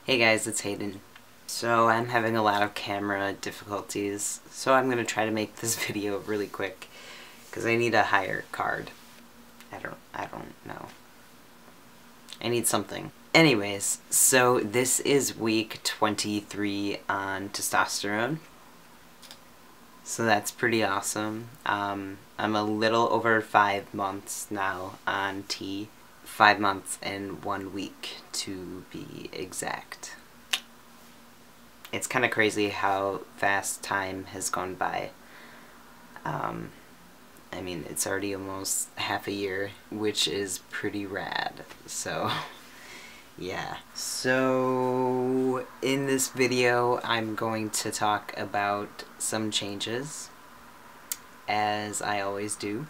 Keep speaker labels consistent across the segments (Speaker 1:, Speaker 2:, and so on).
Speaker 1: Hey guys, it's Hayden. So I'm having a lot of camera difficulties, so I'm gonna try to make this video really quick because I need a higher card. I don't know. I need something. Anyways, so this is week 23 on testosterone. So that's pretty awesome. I'm a little over 5 months now on T. 5 months and 1 week to be exact. It's kind of crazy how fast time has gone by. I mean, it's already almost half a year, which is pretty rad. So, yeah. So, in this video, I'm going to talk about some changes, as I always do.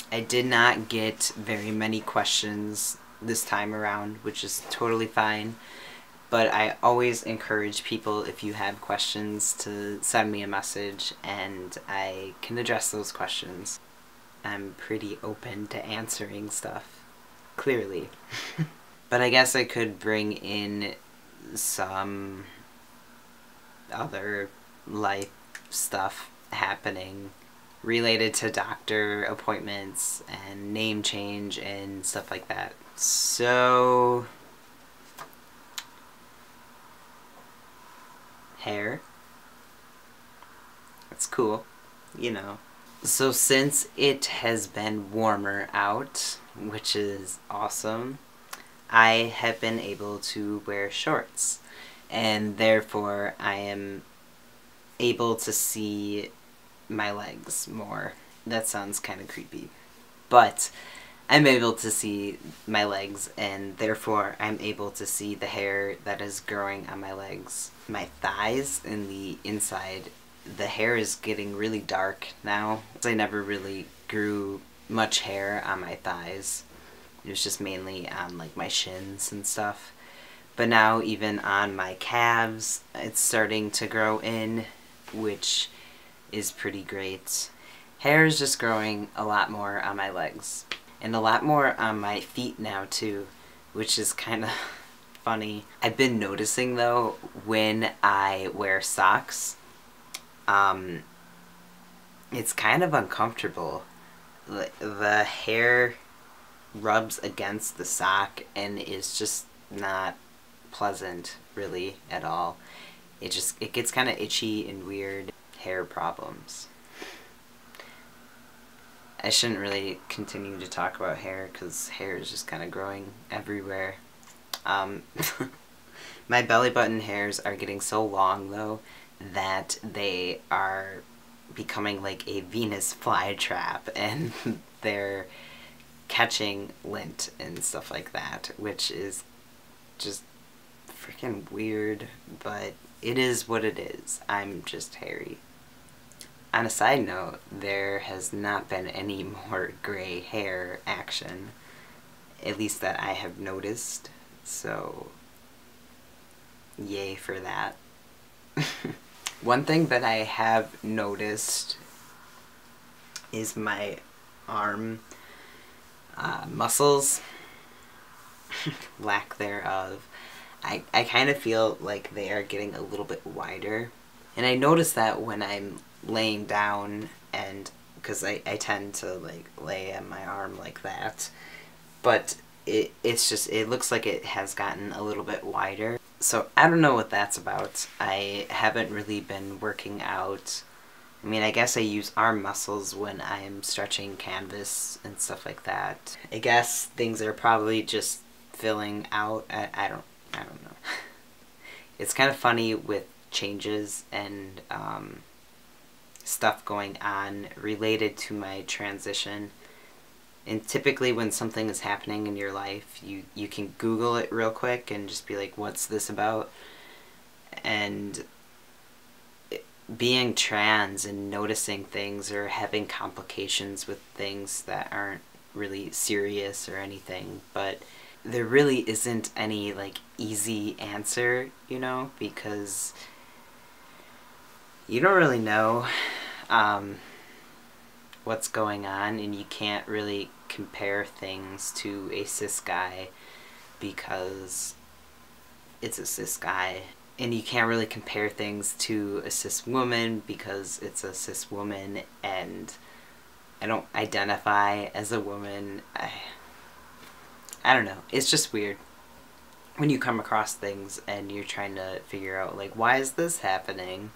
Speaker 1: I did not get very many questions this time around, which is totally fine. But I always encourage people, if you have questions, to send me a message and I can address those questions. I'm pretty open to answering stuff, clearly. But I guess I could bring in some other life stuff happening related to doctor appointments and name change and stuff like that. So, hair. That's cool, you know. So since it has been warmer out, which is awesome, I have been able to wear shorts. And therefore I am able to see my legs more. That sounds kind of creepy. But I'm able to see my legs, and therefore I'm able to see the hair that is growing on my legs. My thighs and the inside, the hair is getting really dark now. I never really grew much hair on my thighs. It was just mainly on like my shins and stuff. But now even on my calves, it's starting to grow in, which is pretty great. Hair is just growing a lot more on my legs. And a lot more on my feet now too, which is kind of funny. I've been noticing though, when I wear socks, it's kind of uncomfortable. The hair rubs against the sock and is just not pleasant really at all. It gets kind of itchy and weird. Hair problems. I shouldn't really continue to talk about hair because hair is just kind of growing everywhere. My belly button hairs are getting so long though that they are becoming like a Venus flytrap, and they're catching lint and stuff like that, which is just freaking weird, but it is what it is. I'm just hairy. On a side note, there has not been any more gray hair action, at least that I have noticed, so yay for that. One thing that I have noticed is my arm muscles, lack thereof. I kind of feel like they are getting a little bit wider, and I notice that when I'm laying down, and because I tend to like lay on my arm like that, but it looks like it has gotten a little bit wider. So I don't know what that's about. I haven't really been working out. I mean, I guess I use arm muscles when I'm stretching canvas and stuff like that. I guess things are probably just filling out. I don't know. It's kind of funny with changes and stuff going on related to my transition. And typically when something is happening in your life, you can Google it real quick and just be like, what's this about? And being trans and noticing things or having complications with things that aren't really serious or anything, but there really isn't any like easy answer, you know, because you don't really know what's going on, and you can't really compare things to a cis guy because it's a cis guy. And you can't really compare things to a cis woman because it's a cis woman and I don't identify as a woman. I don't know. It's just weird when you come across things and you're trying to figure out, like, why is this happening?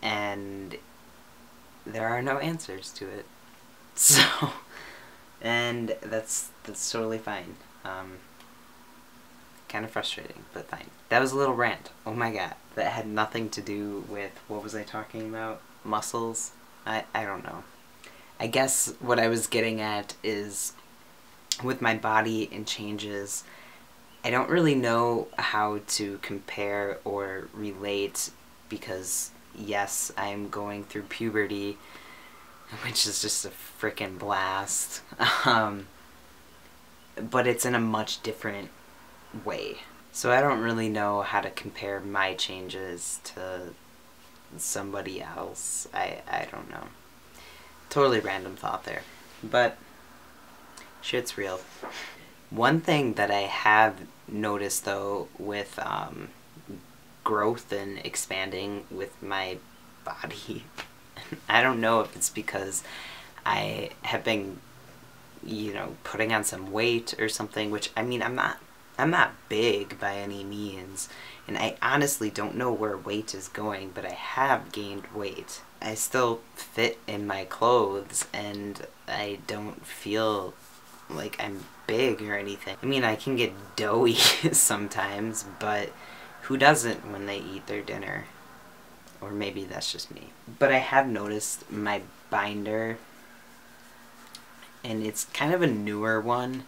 Speaker 1: And there are no answers to it. So, and that's totally fine. Kind of frustrating, but fine. That was a little rant. Oh my god. That had nothing to do with, what was I talking about? Muscles? I don't know. I guess what I was getting at is, with my body and changes, I don't really know how to compare or relate because, yes, I'm going through puberty, which is just a frickin' blast. But it's in a much different way. So I don't really know how to compare my changes to somebody else. I don't know. Totally random thought there. But shit's real. One thing that I have noticed though with growth and expanding with my body, I don't know if it's because I have been, you know, putting on some weight or something, which, I mean, I'm not big by any means, and I honestly don't know where weight is going, but I have gained weight. I still fit in my clothes, and I don't feel like I'm big or anything. I mean, I can get doughy sometimes, but who doesn't when they eat their dinner? Or maybe that's just me. But I have noticed my binder, and it's kind of a newer one.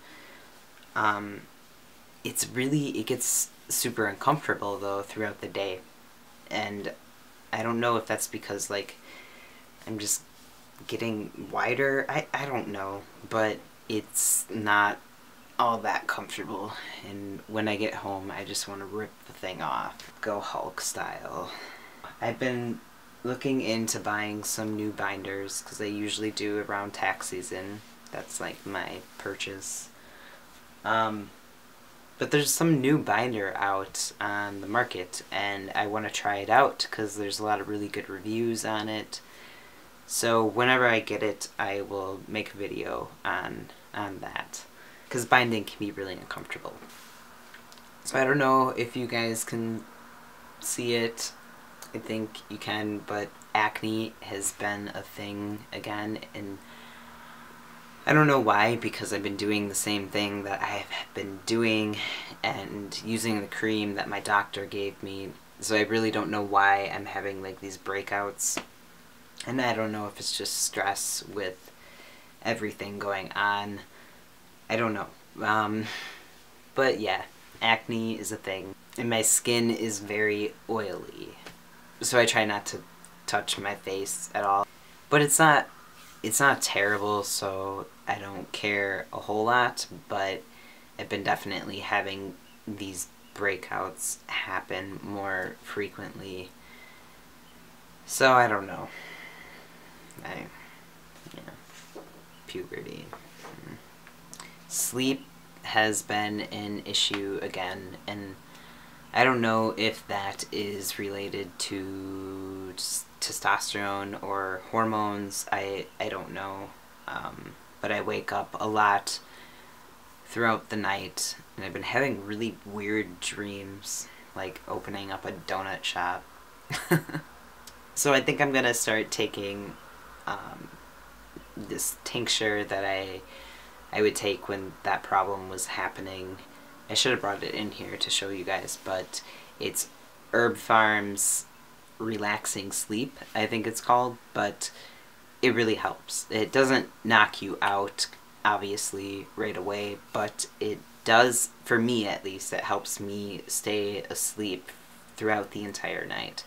Speaker 1: It gets super uncomfortable though throughout the day, and I don't know if that's because, like, I'm just getting wider. I don't know, but it's not all that comfortable, and when I get home I just want to rip the thing off. Go Hulk style. I've been looking into buying some new binders because I usually do around tax season. That's like my purchase. But there's some new binder out on the market, and I want to try it out because there's a lot of really good reviews on it. So whenever I get it, I will make a video on that, because binding can be really uncomfortable. So I don't know if you guys can see it. I think you can, but acne has been a thing again, and I don't know why, because I've been doing the same thing that I've been doing and using the cream that my doctor gave me. So I really don't know why I'm having like these breakouts. And I don't know if it's just stress with everything going on. I don't know. But yeah, acne is a thing. And my skin is very oily. So I try not to touch my face at all. But it's not terrible, so I don't care a whole lot, but I've been definitely having these breakouts happen more frequently. So I don't know. Puberty. Sleep has been an issue again, and I don't know if that is related to testosterone or hormones. I don't know. But I wake up a lot throughout the night, and I've been having really weird dreams, like opening up a donut shop. So I think I'm gonna start taking this tincture that I would take when that problem was happening. I should have brought it in here to show you guys, but it's Herb Farm's Relaxing Sleep, I think it's called, but it really helps. It doesn't knock you out, obviously, right away, but it does, for me at least, it helps me stay asleep throughout the entire night.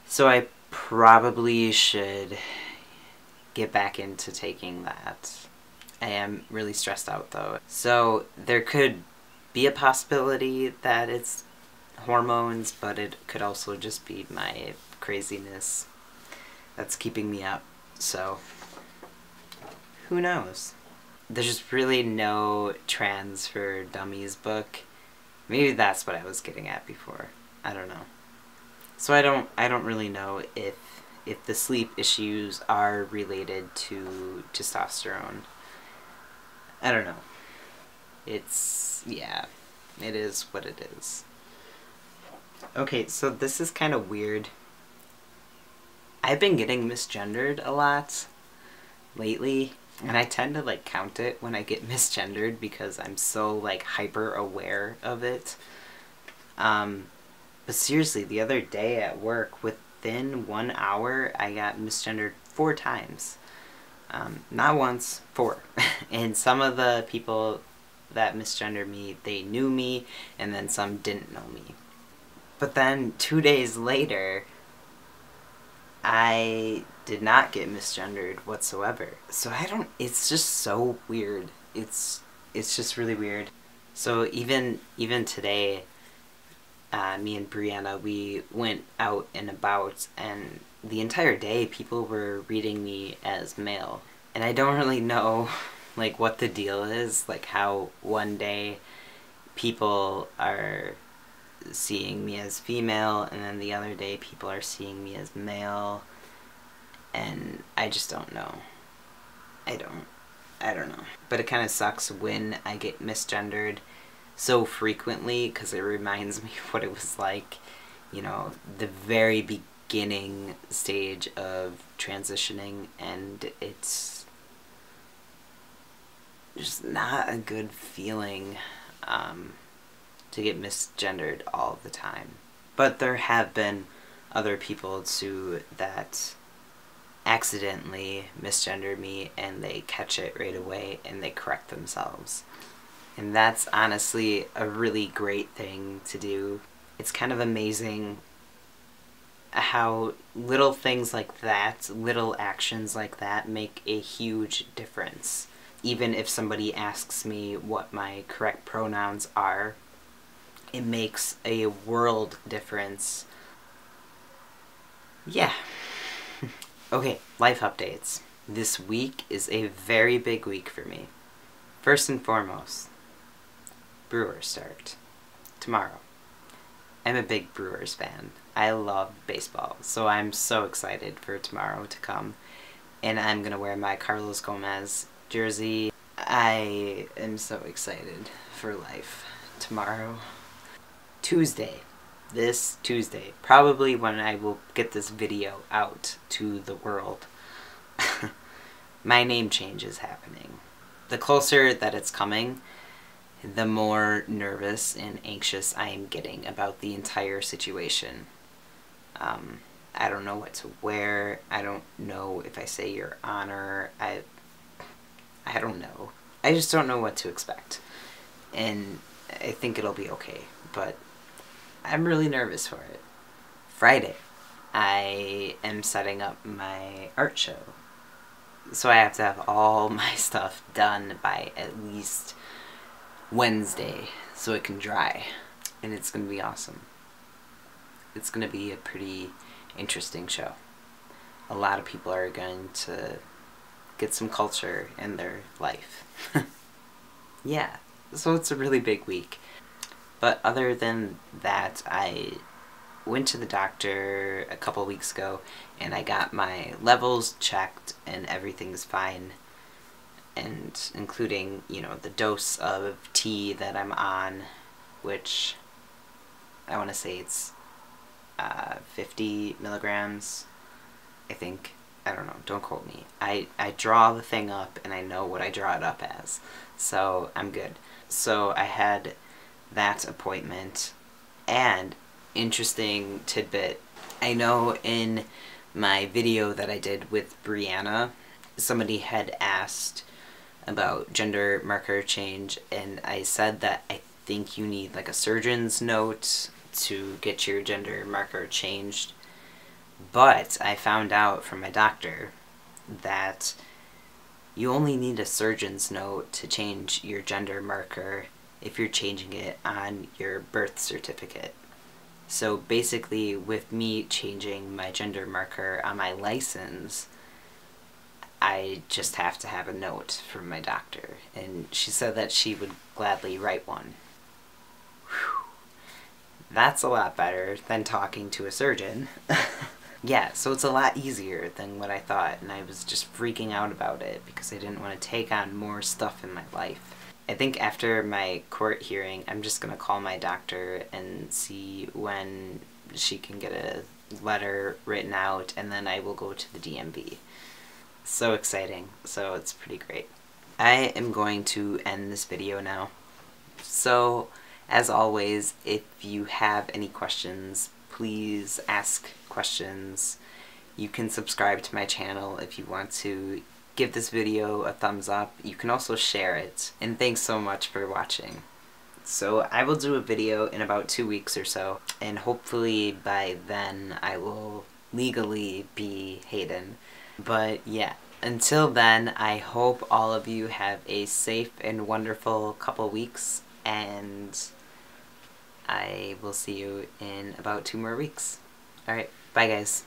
Speaker 1: So I probably should get back into taking that. I am really stressed out though. So there could be a possibility that it's hormones, but it could also just be my craziness that's keeping me up. So who knows? There's really no Trans for Dummies book. Maybe that's what I was getting at before. I don't know. So I don't really know if the sleep issues are related to testosterone. I don't know. It's, yeah, it is what it is. Okay, so this is kind of weird. I've been getting misgendered a lot lately, and I tend to like count it when I get misgendered because I'm so like hyper aware of it. But seriously, the other day at work, within 1 hour, I got misgendered 4 times. Not once, 4. And some of the people that misgendered me, they knew me, and then some didn't know me. But then 2 days later, I did not get misgendered whatsoever. So I don't, it's just so weird. It's just really weird. So even today, me and Brianna, we went out and about, and the entire day people were reading me as male. And I don't really know like what the deal is, like how one day people are seeing me as female and then the other day people are seeing me as male, and I just don't know. I don't know. But it kind of sucks when I get misgendered so frequently, because it reminds me of what it was like, you know, the very beginning stage of transitioning, and it's just not a good feeling to get misgendered all the time. But there have been other people too that accidentally misgender me, and they catch it right away and they correct themselves. And that's honestly a really great thing to do. It's kind of amazing how little things like that, little actions like that, make a huge difference. Even if somebody asks me what my correct pronouns are, it makes a world difference. Yeah. Okay, life updates. This week is a very big week for me. First and foremost, Brewers start tomorrow. I'm a big Brewers fan. I love baseball, so I'm so excited for tomorrow to come. And I'm gonna wear my Carlos Gomez jersey. I am so excited for life tomorrow. Tuesday. This Tuesday. Probably when I will get this video out to the world. My name change is happening. The closer that it's coming, the more nervous and anxious I am getting about the entire situation. I don't know what to wear. I don't know if I say Your Honor. I don't know. I just don't know what to expect. And I think it'll be okay, but I'm really nervous for it. Friday, I am setting up my art show. So I have to have all my stuff done by at least Wednesday so it can dry. And it's going to be awesome. It's going to be a pretty interesting show. A lot of people are going to get some culture in their life. Yeah, so it's a really big week. But other than that, I went to the doctor a couple weeks ago and I got my levels checked and everything's fine. And including, you know, the dose of tea that I'm on, which I want to say it's 50 milligrams, I think. I don't know, don't quote me. I draw the thing up and I know what I draw it up as, so I'm good. So I had that appointment, and interesting tidbit, I know in my video that I did with Brianna, somebody had asked about gender marker change, and I said that I think you need like a surgeon's note to get your gender marker changed. But I found out from my doctor that you only need a surgeon's note to change your gender marker if you're changing it on your birth certificate. So basically, with me changing my gender marker on my license, I just have to have a note from my doctor. And she said that she would gladly write one. Whew. That's a lot better than talking to a surgeon. Yeah, so it's a lot easier than what I thought, and I was just freaking out about it because I didn't want to take on more stuff in my life. I think after my court hearing, I'm just gonna call my doctor and see when she can get a letter written out, and then I will go to the DMV. So exciting. So it's pretty great. I am going to end this video now. So, as always, if you have any questions, please ask questions. You can subscribe to my channel if you want to. Give this video a thumbs up. You can also share it. And thanks so much for watching. So I will do a video in about 2 weeks or so, and hopefully by then I will legally be Hayden. But yeah, until then, I hope all of you have a safe and wonderful couple weeks, and I will see you in about 2 more weeks. Alright, bye guys.